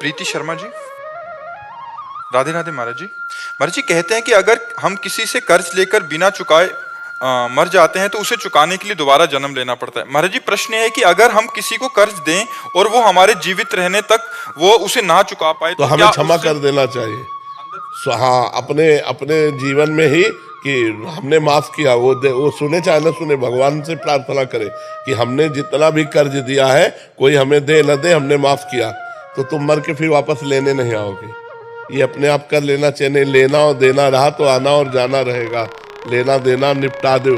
प्रीति शर्मा जी। राधे राधे महाराज जी। महाराज जी कहते हैं कि अगर हम किसी से कर्ज लेकर बिना चुकाए मर जाते हैं तो उसे चुकाने के लिए दोबारा जन्म लेना पड़ता है। महाराज जी प्रश्न है कि अगर हम किसी को कर्ज दें और वो हमारे जीवित रहने तक वो उसे ना चुका पाए तो हमें क्षमा कर देना चाहिए। हाँ, अपने अपने जीवन में ही कि हमने माफ किया, वो सुने चाहे न सुने, भगवान से प्रार्थना करे कि हमने जितना भी कर्ज दिया है कोई हमें दे न दे, हमने माफ किया, तो तुम मर के फिर वापस लेने नहीं आओगे। ये अपने आप कर लेना चाहिए। लेना और देना रहा तो आना और जाना रहेगा। लेना देना निपटा दो।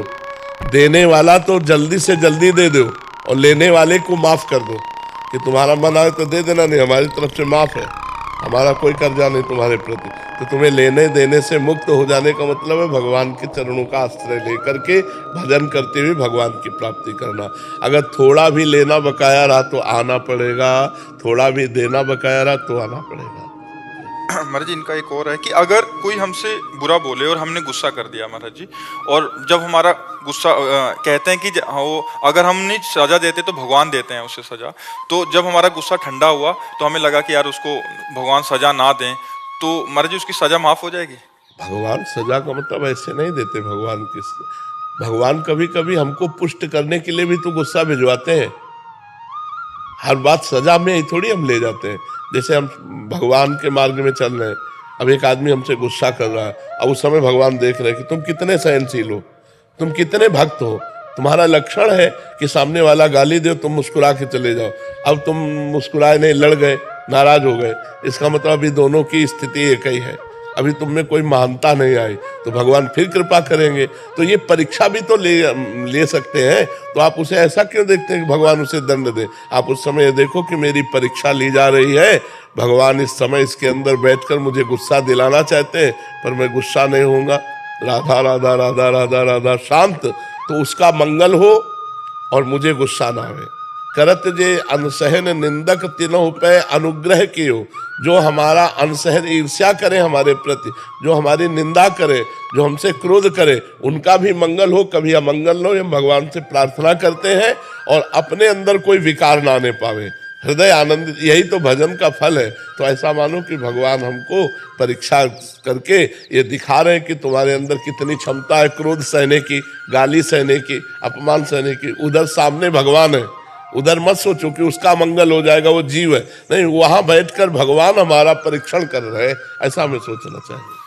देने वाला तो जल्दी से जल्दी दे दो और लेने वाले को माफ कर दो कि तुम्हारा मन आए तो दे देना, नहीं हमारी तरफ से माफ है, हमारा कोई कर्जा नहीं तुम्हारे प्रति। तो तुम्हें लेने देने से मुक्त हो जाने का मतलब है भगवान के चरणों का आश्रय लेकर के भजन करते हुए भगवान की प्राप्ति करना। अगर थोड़ा भी लेना बकाया रहा तो आना पड़ेगा, थोड़ा भी देना बकाया रहा तो आना पड़ेगा। महाराज जी इनका एक और है कि अगर कोई हमसे बुरा बोले और हमने गुस्सा कर दिया महाराज जी, और जब हमारा गुस्सा कहते हैं कि वो अगर हम नहीं सजा देते तो भगवान देते हैं उसे सजा, तो जब हमारा गुस्सा ठंडा हुआ तो हमें लगा कि यार उसको भगवान सजा ना दें, तो महाराज जी उसकी सजा माफ हो जाएगी? भगवान सजा का मतलब ऐसे नहीं देते। भगवान कभी कभी हमको पुष्ट करने के लिए भी तो गुस्सा भिजवाते हैं। हर बात सजा में ही थोड़ी हम ले जाते हैं। जैसे हम भगवान के मार्ग में चल रहे हैं, अब एक आदमी हमसे गुस्सा कर रहा है, अब उस समय भगवान देख रहे हैं कि तुम कितने सहनशील हो, तुम कितने भक्त हो। तुम्हारा लक्षण है कि सामने वाला गाली दे तुम मुस्कुरा के चले जाओ। अब तुम मुस्कुराए नहीं, लड़ गए, नाराज हो गए, इसका मतलब अभी दोनों की स्थिति एक ही है, अभी तुम में कोई महानता नहीं आई, तो भगवान फिर कृपा करेंगे। तो ये परीक्षा भी तो ले सकते हैं। तो आप उसे ऐसा क्यों देखते हैं कि भगवान उसे दंड दे? आप उस समय देखो कि मेरी परीक्षा ली जा रही है, भगवान इस समय इसके अंदर बैठकर मुझे गुस्सा दिलाना चाहते हैं, पर मैं गुस्सा नहीं होऊंगा। राधा राधा राधा राधा राधा शांत, तो उसका मंगल हो और मुझे गुस्सा ना आवे। करत जे अनसहन निंदक तिनहु पे अनुग्रह कियो। जो हमारा अनसहन ईर्ष्या करे हमारे प्रति, जो हमारी निंदा करे, जो हमसे क्रोध करे, उनका भी मंगल हो, कभी अमंगल हो, ये भगवान से प्रार्थना करते हैं। और अपने अंदर कोई विकार ना आने पावे, हृदय आनंदित, यही तो भजन का फल है। तो ऐसा मानो कि भगवान हमको परीक्षा करके ये दिखा रहे हैं कि तुम्हारे अंदर कितनी क्षमता है क्रोध सहने की, गाली सहने की, अपमान सहने की। उधर सामने भगवान है, उधर मत सोचो कि उसका मंगल हो जाएगा, वो जीव है, नहीं, वहां बैठकर भगवान हमारा परीक्षण कर रहे हैं, ऐसा हमें सोचना चाहिए।